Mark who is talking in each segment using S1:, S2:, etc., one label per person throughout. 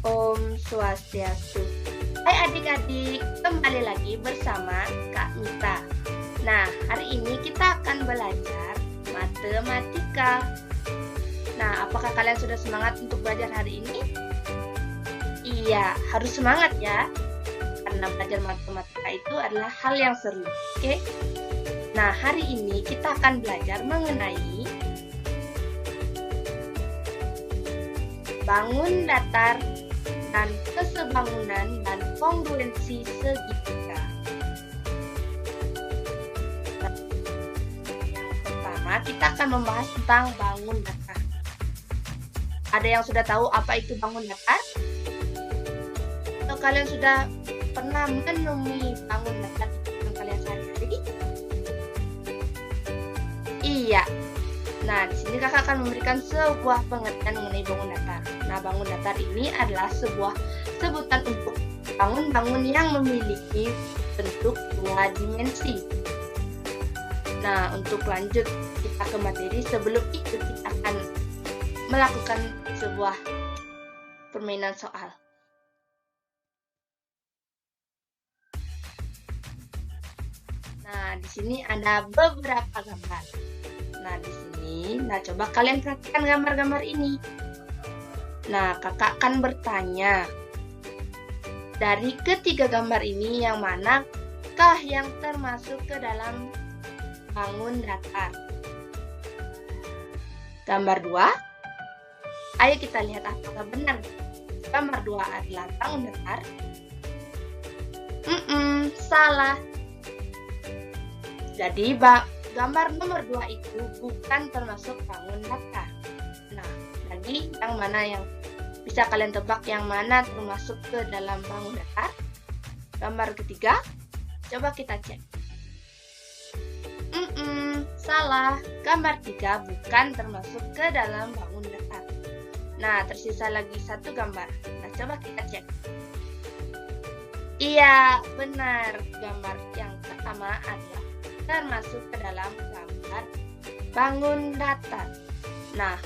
S1: Om Swastiastu. Hai adik-adik, kembali lagi bersama Kak Mita. Nah, hari ini kita akan belajar matematika. Nah, apakah kalian sudah semangat untuk belajar hari ini? Iya, harus semangat ya. Karena belajar matematika itu adalah hal yang seru, oke? Nah, hari ini kita akan belajar mengenai bangun datar dan kesebangunan dan kongruensi segitiga. Yang pertama, kita akan membahas tentang bangun datar. Ada yang sudah tahu apa itu bangun datar? Atau kalian sudah pernah menemui bangun datar di kehidupan kalian sehari-hari? Iya. Nah, di sini kakak akan memberikan sebuah pengertian mengenai bangun datar. Nah, bangun datar ini adalah sebuah sebutan untuk bangun-bangun yang memiliki bentuk dua dimensi. Nah, untuk lanjut kita ke materi, sebelum itu kita akan melakukan sebuah permainan soal. Nah, di sini ada beberapa gambar. Nah, di sini, coba kalian perhatikan gambar-gambar ini. Nah, kakak akan bertanya, dari ketiga gambar ini, yang manakah yang termasuk ke dalam bangun datar? Gambar 2, ayo kita lihat apakah benar. Gambar 2 adalah bangun datar. Salah. Jadi, gambar nomor 2 itu bukan termasuk bangun datar. Nah, lagi yang mana yang bisa kalian tebak yang mana termasuk ke dalam bangun datar? Gambar ketiga, coba kita cek. Salah. Gambar 3 bukan termasuk ke dalam bangun datar. Nah, tersisa lagi satu gambar. Nah, coba kita cek. Iya, benar. Gambar yang pertama adalah termasuk ke dalam gambar bangun datar. Nah,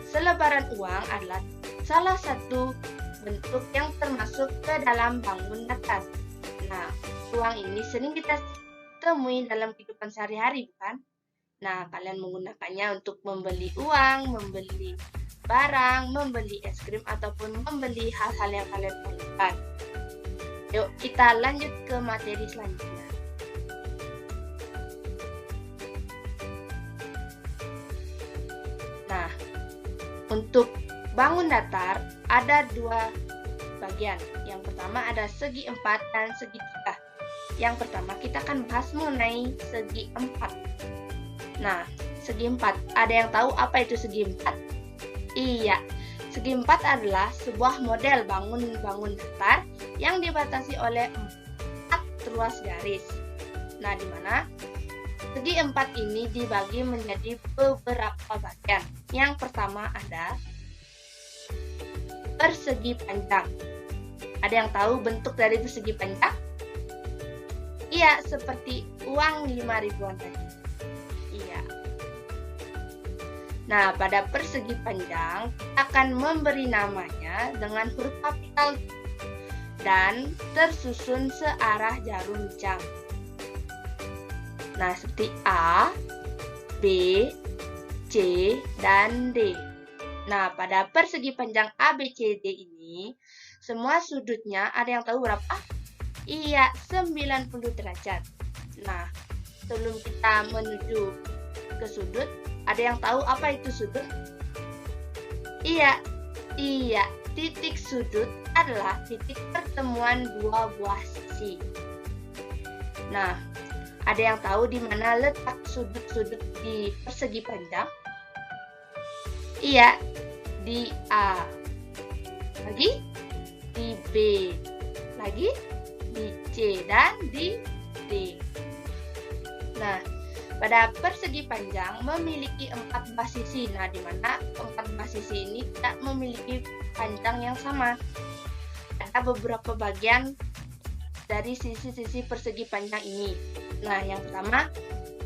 S1: selebaran uang adalah salah satu bentuk yang termasuk ke dalam bangun datar. Nah, uang ini sering kita temui dalam kehidupan sehari-hari, bukan? Nah, kalian menggunakannya untuk membeli uang, membeli barang, membeli es krim, ataupun membeli hal-hal yang kalian perlukan. Yuk, kita lanjut ke materi selanjutnya. Nah, untuk bangun datar ada dua bagian. Yang pertama ada segi 4 dan segi 3. Yang pertama kita akan bahas mengenai segi 4. Nah, segi 4. Ada yang tahu apa itu segi 4? Iya, segi 4 adalah sebuah model bangun datar yang dibatasi oleh 4 ruas garis. Nah, di mana segi 4 ini dibagi menjadi beberapa bagian. Yang pertama ada persegi panjang. Ada yang tahu bentuk dari persegi panjang? Iya, seperti uang 5 ribuan tadi. Iya. Nah, pada persegi panjang akan memberi namanya dengan huruf kapital dan tersusun searah jarum jam. Nah, seperti A, B, C, dan D. Nah, pada persegi panjang ABCD ini, semua sudutnya ada yang tahu berapa? Iya, 90 derajat. Nah, sebelum kita menuju ke sudut, ada yang tahu apa itu sudut? Iya, titik sudut adalah titik pertemuan dua buah sisi. Nah, ada yang tahu di mana letak sudut-sudut di persegi panjang? Iya, di A. Lagi di B. Lagi di C dan di D. Nah, pada persegi panjang memiliki 4 buah sisi. Nah, di mana 4 buah sisi ini tidak memiliki panjang yang sama. Ada beberapa bagian dari sisi-sisi persegi panjang ini. Nah, yang pertama,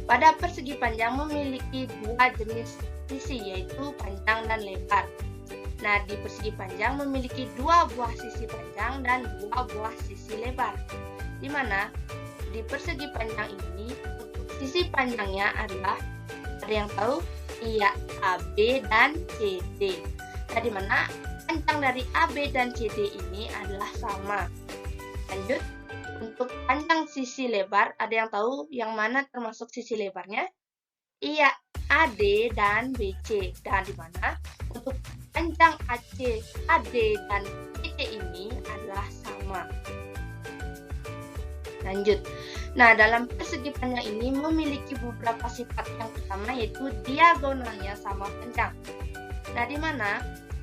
S1: pada persegi panjang memiliki dua jenis sisi, yaitu panjang dan lebar. Nah, di persegi panjang memiliki dua buah sisi panjang dan dua buah sisi lebar. Di mana di persegi panjang ini untuk sisi panjangnya adalah, ada yang tahu? Iya, AB dan CD. Nah, di mana panjang dari AB dan CD ini adalah sama. Lanjut, untuk panjang sisi lebar, ada yang tahu yang mana termasuk sisi lebarnya? Iya, AD dan BC. Dan di mana untuk panjang AC, AD dan BC ini adalah sama. Lanjut. Nah, dalam persegi panjang ini memiliki beberapa sifat. Yang pertama yaitu diagonalnya sama panjang. Nah, di mana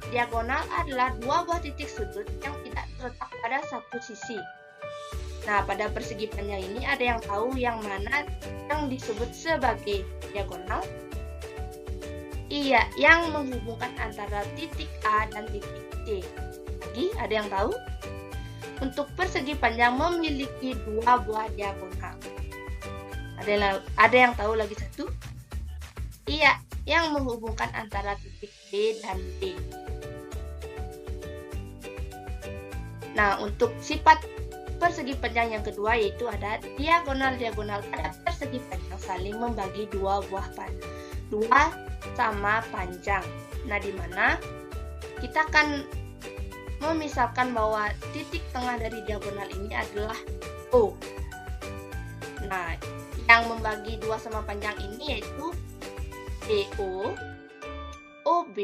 S1: diagonal adalah dua buah titik sudut yang tidak terletak pada satu sisi. Nah, pada persegi panjang ini ada yang tahu yang mana yang disebut sebagai diagonal? Iya, yang menghubungkan antara titik A dan titik C. Lagi, ada yang tahu? Untuk persegi panjang memiliki dua buah diagonal. Ada yang tahu lagi satu? Iya, yang menghubungkan antara titik B dan D. Nah, untuk sifat persegi panjang yang kedua yaitu ada diagonal-diagonal pada persegi panjang saling membagi dua buah dua sama panjang. Nah, di mana kita akan memisalkan bahwa titik tengah dari diagonal ini adalah O. Nah, yang membagi dua sama panjang ini yaitu BO, OB,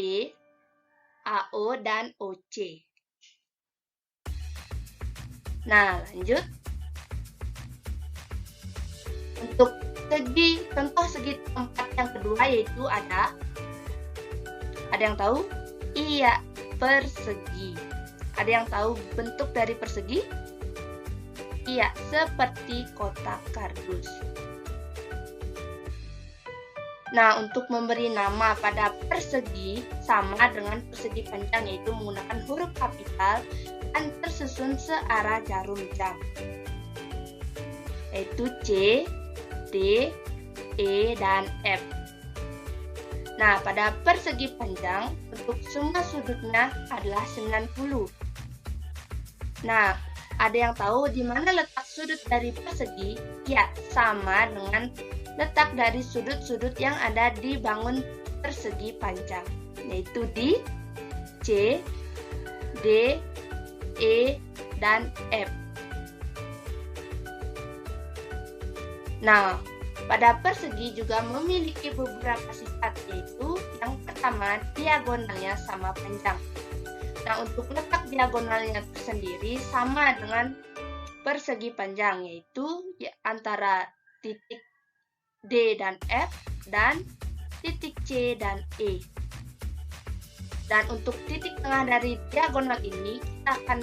S1: AO, dan OC. Nah, lanjut. Untuk contoh segi empat yang kedua yaitu ada yang tahu? Iya, persegi. Ada yang tahu bentuk dari persegi? Iya, seperti kotak kardus. Nah, untuk memberi nama pada persegi sama dengan persegi panjang yaitu menggunakan huruf kapital dan tersusun searah jarum jam, yaitu C, D, E, dan F. Nah, pada persegi panjang untuk semua sudutnya adalah 90. Nah, ada yang tahu di mana letak sudut dari persegi? Ya, sama dengan letak dari sudut-sudut yang ada di bangun persegi panjang, yaitu di C, D, E, dan F. Nah, pada persegi juga memiliki beberapa sifat, yaitu yang pertama diagonalnya sama panjang. Nah, untuk letak diagonalnya tersendiri sama dengan persegi panjang, yaitu antara titik D dan F dan titik C dan E. Dan untuk titik tengah dari diagonal ini kita akan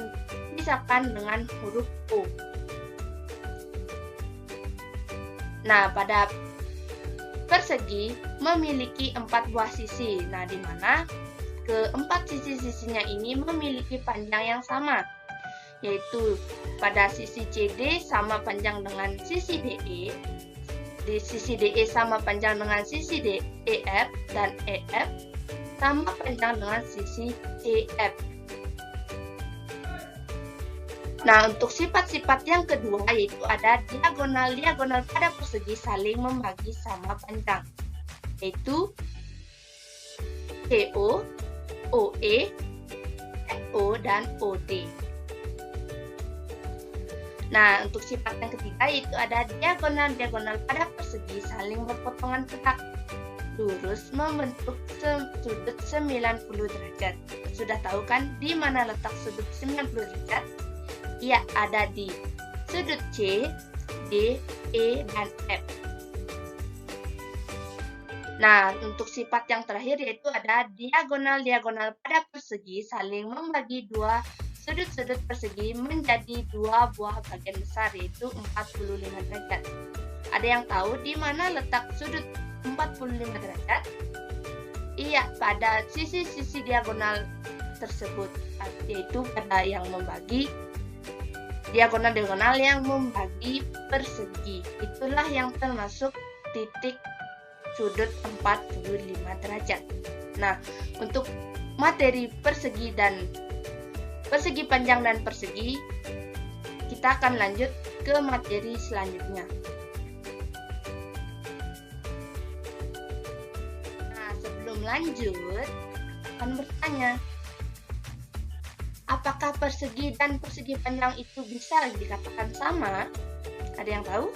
S1: pisahkan dengan huruf O. Nah, pada persegi memiliki 4 buah sisi. Nah, di mana keempat sisi-sisinya ini memiliki panjang yang sama, yaitu pada sisi CD sama panjang dengan sisi DE, di sisi DE sama panjang dengan sisi EF, dan EF sama panjang dengan sisi CF. Nah, untuk sifat-sifat yang kedua yaitu ada diagonal-diagonal pada persegi saling membagi sama panjang, yaitu CO, OE, FO, dan OD. Nah, untuk sifat yang ketiga yaitu ada diagonal-diagonal pada persegi saling berpotongan tegak lurus membentuk sudut 90 derajat. Sudah tahu kan di mana letak sudut 90 derajat? Ia ada di sudut C, D, E, dan F. Nah, untuk sifat yang terakhir yaitu ada diagonal-diagonal pada persegi saling membagi dua sudut-sudut persegi menjadi dua buah bagian besar yaitu 45 derajat. Ada yang tahu di mana letak sudut 45 derajat? Iya, pada sisi-sisi diagonal tersebut, yaitu pada yang membagi diagonal-diagonal yang membagi persegi. Itulah yang termasuk titik sudut 45 derajat. Nah, untuk materi persegi panjang dan persegi, kita akan lanjut ke materi selanjutnya. Nah, sebelum lanjut, akan bertanya, apakah persegi dan persegi panjang itu bisa dikatakan sama? Ada yang tahu?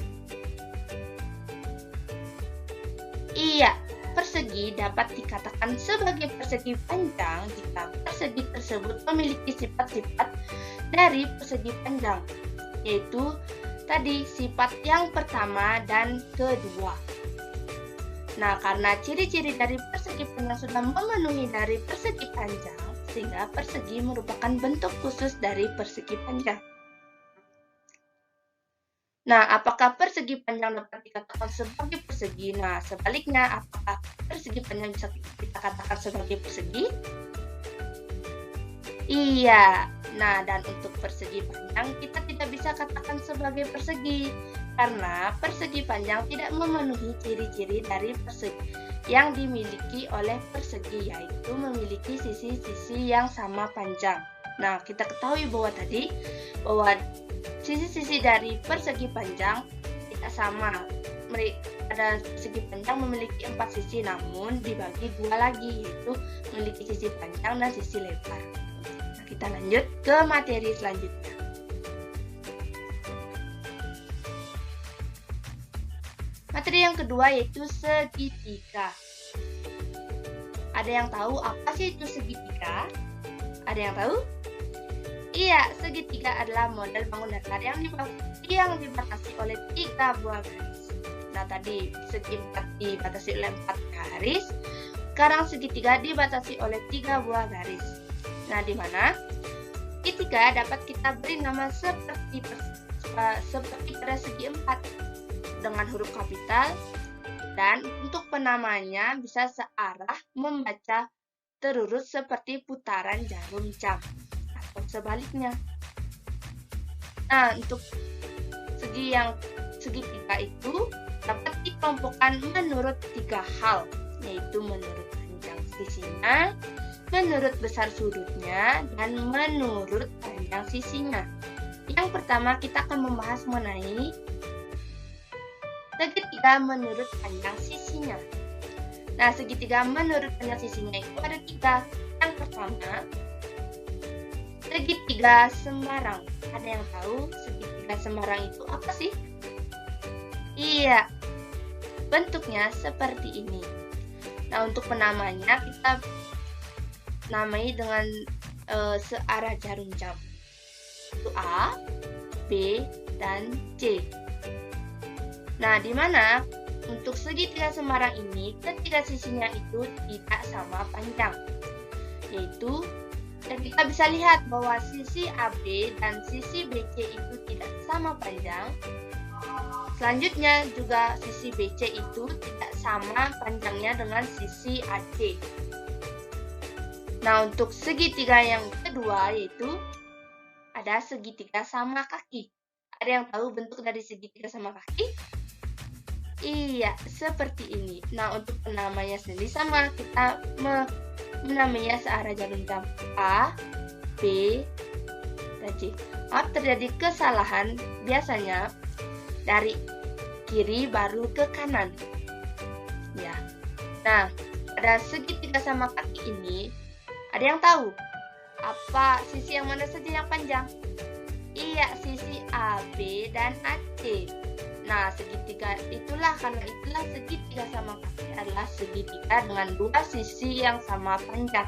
S1: Iya, persegi dapat dikatakan sebagai persegi panjang jika persegi tersebut memiliki sifat-sifat dari persegi panjang, yaitu tadi sifat yang pertama dan kedua. Nah, karena ciri-ciri dari persegi panjang sudah memenuhi dari persegi panjang, sehingga persegi merupakan bentuk khusus dari persegi panjang. Nah, apakah persegi panjang dapat dikatakan sebagai persegi? Nah, sebaliknya, apakah persegi panjang bisa kita katakan sebagai persegi? Iya. Nah, dan untuk persegi panjang, kita tidak bisa katakan sebagai persegi, karena persegi panjang tidak memenuhi ciri-ciri dari persegi yang dimiliki oleh persegi, yaitu memiliki sisi-sisi yang sama panjang. Nah, kita ketahui bahwa sisi-sisi dari persegi panjang tidak sama. Ada persegi panjang memiliki 4 sisi, namun dibagi 2 lagi, yaitu memiliki sisi panjang dan sisi lebar. Nah, kita lanjut ke materi selanjutnya. Materi yang kedua yaitu segitiga. Ada yang tahu apa sih itu segitiga? Ada yang tahu? Iya, segitiga adalah model bangun datar yang dibatasi oleh 3 buah garis. Nah, tadi segi 4 dibatasi oleh 4 garis. Sekarang segitiga dibatasi oleh 3 buah garis. Nah, di mana segitiga dapat kita beri nama seperti pada segi 4 dengan huruf kapital, dan untuk penamanya bisa searah membaca terurut seperti putaran jarum jam. Sebaliknya. Nah, untuk segitiga itu dapat dikelompokkan menurut 3 hal, yaitu menurut panjang sisinya, menurut besar sudutnya, dan menurut panjang sisinya. Yang pertama, kita akan membahas mengenai segitiga menurut panjang sisinya. Nah, segitiga menurut panjang sisinya itu ada 3. Yang pertama, segitiga sembarang. Ada yang tahu segitiga sembarang itu apa sih? Iya, bentuknya seperti ini. Nah, untuk penamanya kita namai dengan searah jarum jam. Itu A, B, dan C. Nah, di mana untuk segitiga sembarang ini ketiga sisinya itu tidak sama panjang, yaitu dan kita bisa lihat bahwa sisi AB dan sisi BC itu tidak sama panjang. Selanjutnya juga sisi BC itu tidak sama panjangnya dengan sisi AC. Nah, untuk segitiga yang kedua yaitu ada segitiga sama kaki. Ada yang tahu bentuk dari segitiga sama kaki? Iya, seperti ini. Nah, untuk penamanya sendiri sama, kita menamainya searah jarum jam A, B, dan C. Maaf, terjadi kesalahan biasanya dari kiri baru ke kanan. Ya. Nah, pada segitiga sama kaki ini, ada yang tahu apa sisi yang mana saja yang panjang? Iya, sisi AB dan AC. Nah, karena itulah segitiga sama kaki adalah segitiga dengan 2 sisi yang sama panjang.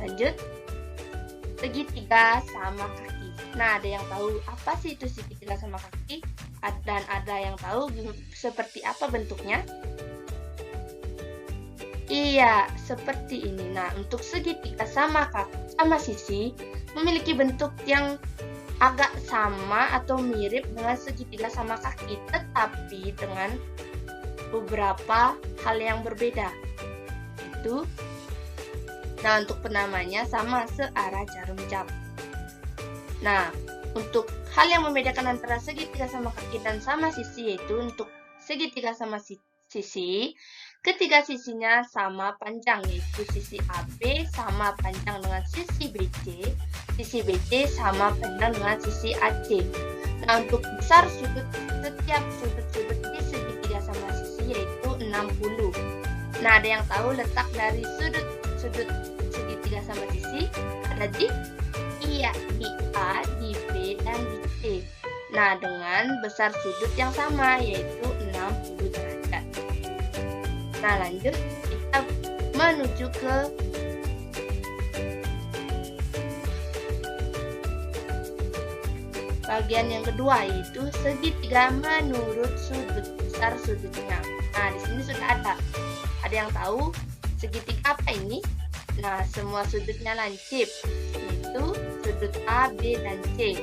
S1: Lanjut, segitiga sama kaki. Nah, ada yang tahu apa sih itu segitiga sama kaki? Dan ada yang tahu seperti apa bentuknya? Iya, seperti ini. Nah, untuk segitiga sama kaki, sama sisi, memiliki bentuk yang agak sama atau mirip dengan segitiga sama kaki, tetapi dengan beberapa hal yang berbeda. Nah, untuk penamanya sama searah jarum jam. Nah, untuk hal yang membedakan antara segitiga sama kaki dan sama sisi, yaitu untuk segitiga sama sisi, ketiga sisinya sama panjang, yaitu sisi AB sama panjang dengan sisi BC sama panjang dengan sisi AC. Nah, untuk besar setiap sudut-sudut di segitiga sama sisi yaitu 60. Nah, ada yang tahu letak dari sudut segitiga sama sisi? Ada di? Iya, di A, di B, dan di C. Nah, dengan besar sudut yang sama yaitu 60 derajat. Nah, lanjut kita menuju ke bagian yang kedua, yaitu segitiga menurut sudut besar sudutnya. Nah, di sini sudah ada yang tahu segitiga apa ini? Nah, semua sudutnya lancip, yaitu sudut A, B, dan C.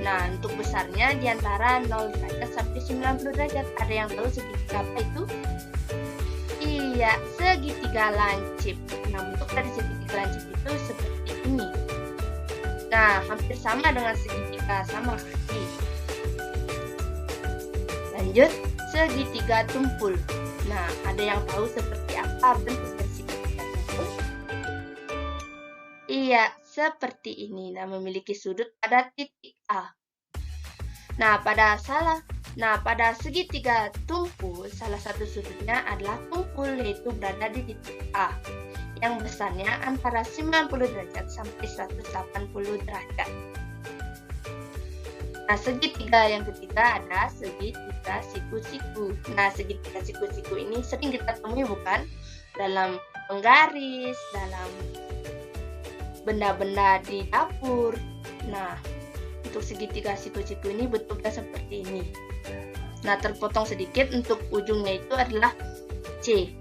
S1: Nah, untuk besarnya di antara 0 derajat sampai 90 derajat. Ada yang tahu segitiga apa itu? Iya, segitiga lancip. Nah, bentuk dari segitiga lancip itu seperti ini. Nah, hampir sama dengan segitiga sama kaki. Lanjut, segitiga tumpul. Nah, ada yang tahu seperti apa bentuk dari segitiga tumpul? Iya, seperti ini. Nah, memiliki sudut pada titik A. Nah, pada segitiga tumpul, salah satu sudutnya adalah tumpul, yaitu berada di titik A, yang besarnya antara 90 derajat sampai 180 derajat. Nah, segitiga yang ketiga ada segitiga siku-siku. Nah, segitiga siku-siku ini sering kita temui bukan? Dalam penggaris, dalam benda-benda di dapur. Nah, untuk segitiga siku-siku ini bentuknya seperti ini. Nah, terpotong sedikit untuk ujungnya itu adalah C.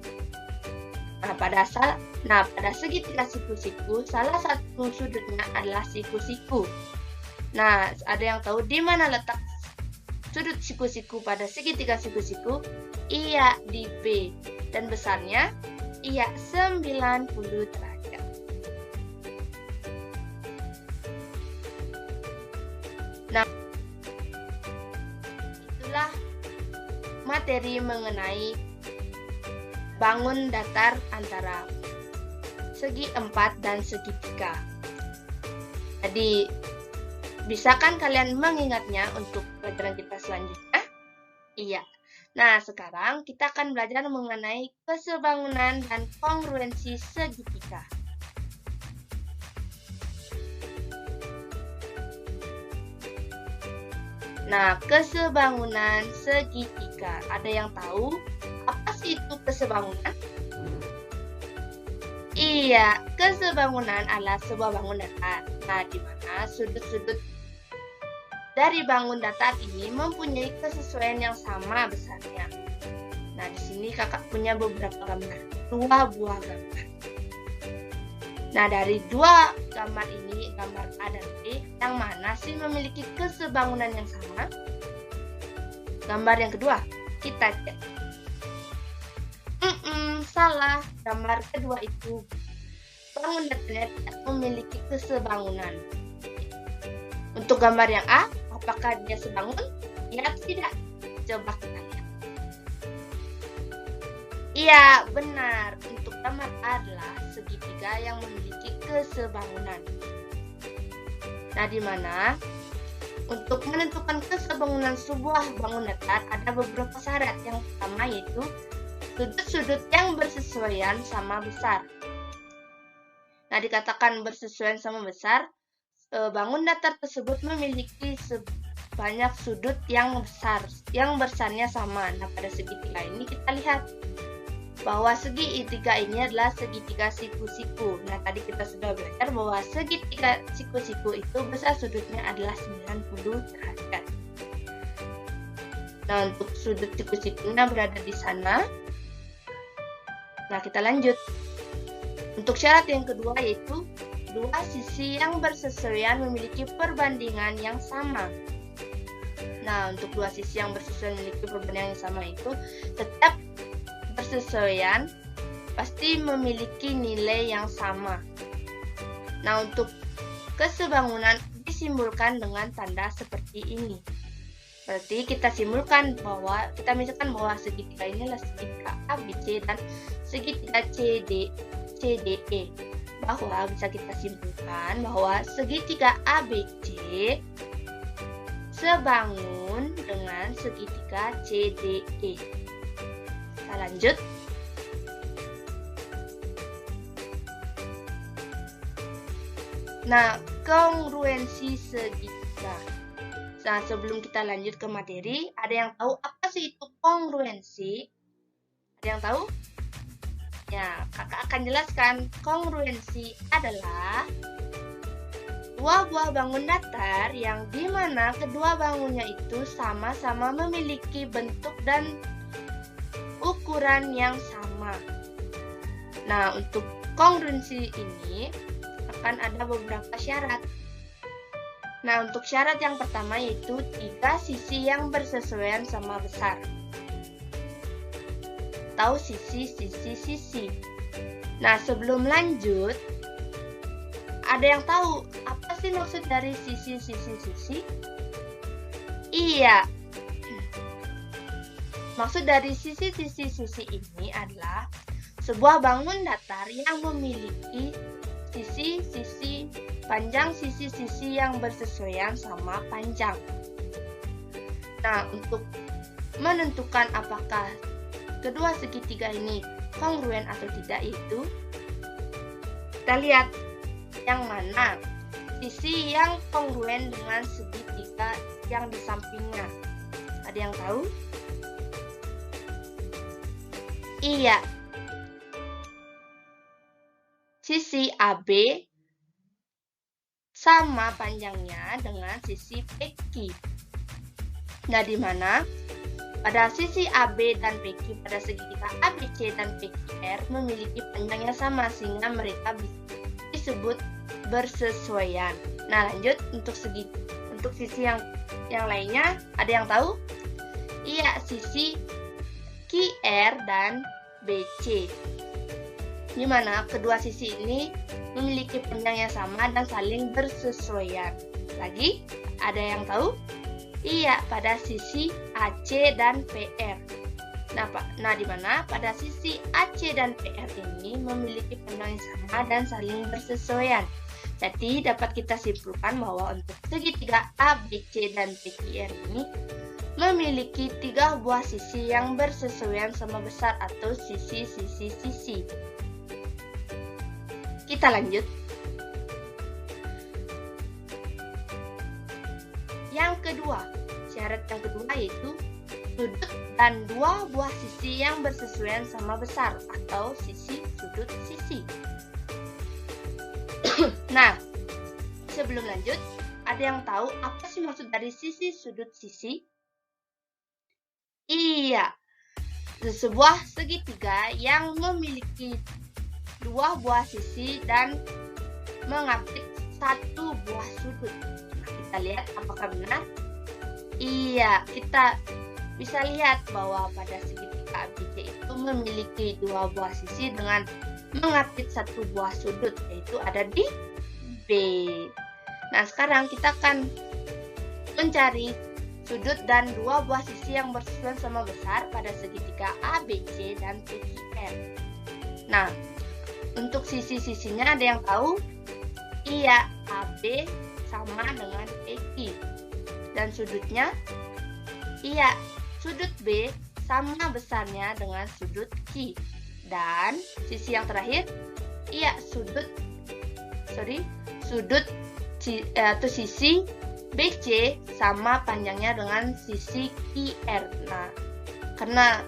S1: Nah, pada segitiga siku-siku, salah satu sudutnya adalah siku-siku. Nah, ada yang tahu di mana letak sudut siku-siku pada segitiga siku-siku? Iya, di B. Dan besarnya? Iya, 90 derajat. Nah, itulah materi mengenai bangun datar antara segi 4 dan segi 3. Jadi, bisa kan kalian mengingatnya untuk pelajaran kita selanjutnya? Iya. Nah, sekarang kita akan belajar mengenai kesebangunan dan kongruensi segitiga. Nah, kesebangunan segitiga. Ada yang tahu apa sih itu kesebangunan? Iya, kesebangunan adalah sebuah bangun datar. Nah, di mana sudut-sudut dari bangun datar ini mempunyai kesesuaian yang sama besarnya. Nah, di sini kakak punya beberapa gambar, 2 buah gambar. Nah, dari 2 gambar ini, gambar A dan B, yang mana sih memiliki kesebangunan yang sama? Gambar yang kedua, kita cek. Salah, gambar kedua itu bangun datarnya tidak memiliki kesebangunan. Untuk gambar yang A, apakah dia sebangun? Ya, tidak. Coba kita lihat. Iya, benar. Untuk gambar A adalah segitiga yang memiliki kesebangunan. Nah, di mana untuk menentukan kesebangunan sebuah bangun datar ada beberapa syarat. Yang pertama yaitu sudut-sudut yang bersesuaian sama besar. Nah, dikatakan bersesuaian sama besar, bangun datar tersebut memiliki sebanyak sudut yang besarnya sama. Nah, pada segitiga ini kita lihat bahwa segitiga ini adalah segitiga siku-siku. Nah, tadi kita sudah belajar bahwa segitiga siku-siku itu besar sudutnya adalah 90 derajat. Nah, untuk sudut siku-sikunya berada di sana. Nah, kita lanjut. Untuk syarat yang kedua yaitu dua sisi yang bersesuaian memiliki perbandingan yang sama. Nah, untuk dua sisi yang bersesuaian memiliki perbandingan yang sama itu tetap bersesuaian pasti memiliki nilai yang sama. Nah, untuk kesebangunan disimbolkan dengan tanda seperti ini. Berarti kita simpulkan bahwa kita misalkan bahwa segitiga ini adalah segitiga ABC dan segitiga CDE. Bahwa bisa kita simpulkan bahwa segitiga ABC sebangun dengan segitiga CDE. Kita lanjut. Nah, kongruensi segitiga. Nah, sebelum kita lanjut ke materi, ada yang tahu apa sih itu kongruensi? Ada yang tahu? Ya, kakak akan jelaskan. Kongruensi adalah dua buah bangun datar yang dimana kedua bangunnya itu sama-sama memiliki bentuk dan ukuran yang sama. Nah, untuk kongruensi ini akan ada beberapa syarat. Nah, untuk syarat yang pertama yaitu 3 sisi yang bersesuaian sama besar. Atau sisi. Nah, sebelum lanjut, ada yang tahu apa sih maksud dari sisi? Iya. Maksud dari sisi ini adalah sebuah bangun datar yang memiliki sisi-sisi panjang sisi-sisi yang bersesuaian sama panjang. Nah, untuk menentukan apakah kedua segitiga ini kongruen atau tidak itu, kita lihat yang mana sisi yang kongruen dengan segitiga yang di sampingnya. Ada yang tahu? Iya. Sisi AB sama panjangnya dengan sisi PQ. Nah, di mana pada sisi AB dan PQ pada segitiga ABC dan PQR memiliki panjang yang sama sehingga mereka disebut bersesuaian. Nah, lanjut untuk sisi yang lainnya, ada yang tahu? Iya, sisi QR dan BC. Di mana kedua sisi ini memiliki panjang yang sama dan saling bersesuaian. Lagi, ada yang tahu? Iya, pada sisi AC dan PR. Nah, di mana pada sisi AC dan PR ini memiliki panjang yang sama dan saling bersesuaian. Jadi, dapat kita simpulkan bahwa untuk segitiga ABC dan PQR ini memiliki 3 buah sisi yang bersesuaian sama besar atau sisi. Kita lanjut. Yang kedua, syarat yang kedua yaitu sudut dan 2 buah sisi yang bersesuaian sama besar atau sudut sisi. Nah, sebelum lanjut, ada yang tahu apa sih maksud dari sudut sisi? Iya, sebuah segitiga yang memiliki 2 buah sisi dan mengapit 1 buah sudut. Nah, kita lihat apakah benar? Iya, kita bisa lihat bahwa pada segitiga ABC itu memiliki 2 buah sisi dengan mengapit 1 buah sudut, yaitu ada di B. Nah, sekarang kita akan mencari sudut dan 2 buah sisi yang bersesuaian sama besar pada segitiga ABC dan PQR. Nah, untuk sisi-sisinya ada yang tahu? Iya, AB sama dengan PQ. Dan sudutnya? Iya, sudut B sama besarnya dengan sudut Q. Dan sisi yang terakhir? Iya, sisi BC sama panjangnya dengan sisi QR. Nah, karena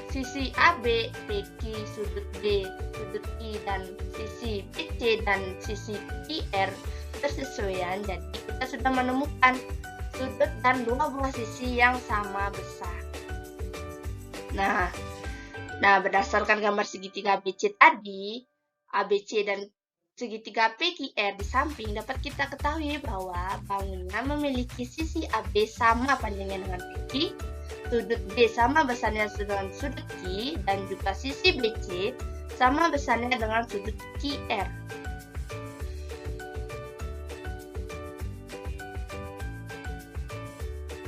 S1: sisi AB, PQ, sudut B, sudut I, dan sisi BC dan sisi QR bersesuaian, jadi kita sudah menemukan sudut dan 2 buah sisi yang sama besar. Nah, berdasarkan gambar segitiga ABC tadi, ABC dan segitiga PQR di samping, dapat kita ketahui bahwa bangunan memiliki sisi AB sama panjangnya dengan PQ, sudut B sama besarnya dengan sudut Q, dan juga sisi BC sama besarnya dengan sudut QR.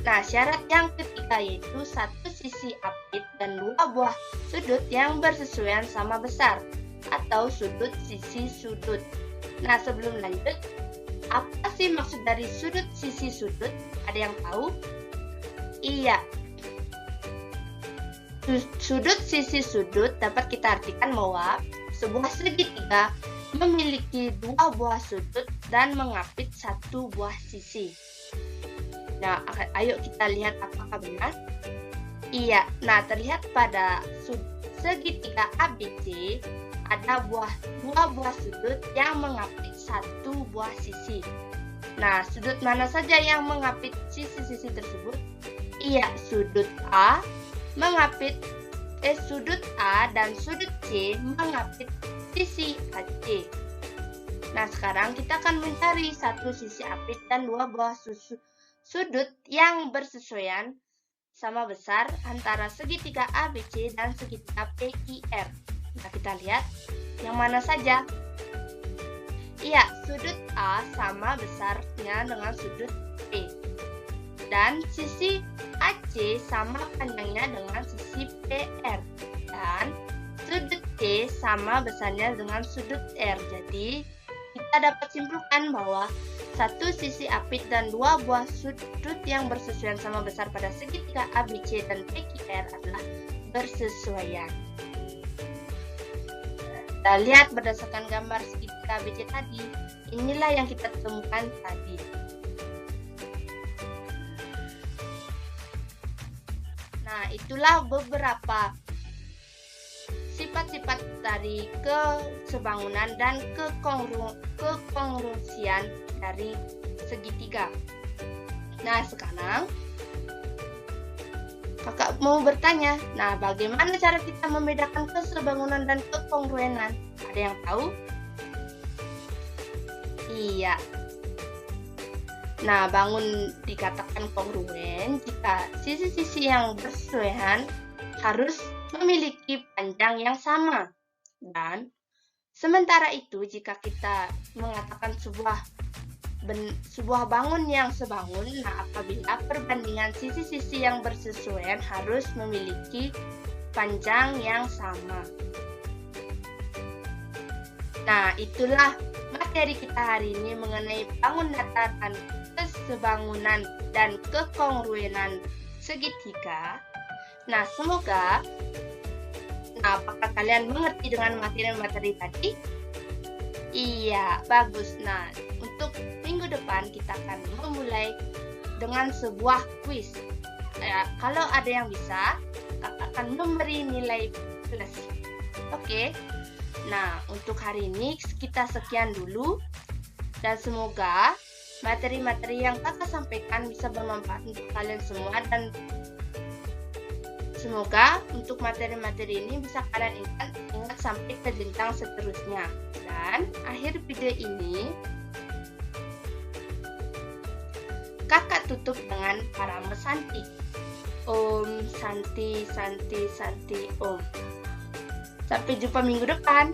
S1: Nah, syarat yang ketiga yaitu satu sisi apit dan dua buah sudut yang bersesuaian sama besar atau sudut sisi sudut. Nah, sebelum lanjut, apa sih maksud dari sudut sisi sudut? Ada yang tahu? Iya. Sudut sisi sudut dapat kita artikan bahwa sebuah segitiga memiliki dua buah sudut dan mengapit satu buah sisi. Nah, ayo kita lihat apakah benar. Iya, nah terlihat pada segitiga ABC ada dua buah sudut yang mengapit satu buah sisi. Nah, sudut mana saja yang mengapit sisi-sisi tersebut? Iya, sudut A sudut A dan sudut C mengapit sisi AC. Nah, sekarang kita akan mencari satu sisi apit dan dua buah sudut yang bersesuaian sama besar antara segitiga ABC dan segitiga PQR. Nah, kita lihat yang mana saja. Iya, sudut A sama besarnya dengan sudut B. Dan sisi AC sama panjangnya dengan sisi PR. Dan sudut C sama besarnya dengan sudut R. Jadi, kita dapat simpulkan bahwa satu sisi apit dan dua buah sudut yang bersesuaian sama besar pada segitiga ABC dan PQR adalah bersesuaian. Kita lihat berdasarkan gambar segitiga ABC tadi, inilah yang kita temukan tadi. Nah, itulah beberapa sifat-sifat dari kesebangunan dan kekongruensian dari segitiga. Nah, sekarang kakak mau bertanya, nah bagaimana cara kita membedakan kesebangunan dan kekongruenan? Ada yang tahu? Iya. Nah, bangun dikatakan kongruen jika sisi-sisi yang bersesuaian harus memiliki panjang yang sama. Dan sementara itu, jika kita mengatakan sebuah bangun yang sebangun, nah apabila perbandingan sisi-sisi yang bersesuaian harus memiliki panjang yang sama. Nah, itulah materi kita hari ini mengenai bangun datar dan kesebangunan dan kekongruenan segitiga. Nah, semoga apakah kalian mengerti dengan materi-materi tadi? Iya, bagus. Nah, untuk minggu depan kita akan memulai dengan sebuah kuis. Kalau ada yang bisa, kakak akan memberi nilai plus. Oke. Nah, untuk hari ini kita sekian dulu. Dan semoga materi-materi yang kakak sampaikan bisa bermanfaat untuk kalian semua. Dan semoga untuk materi-materi ini bisa kalian ingat sampai ke jenjang seterusnya. Dan akhir video ini kakak tutup dengan parama Santi. Om Santi Santi Santi Om. Sampai jumpa minggu depan.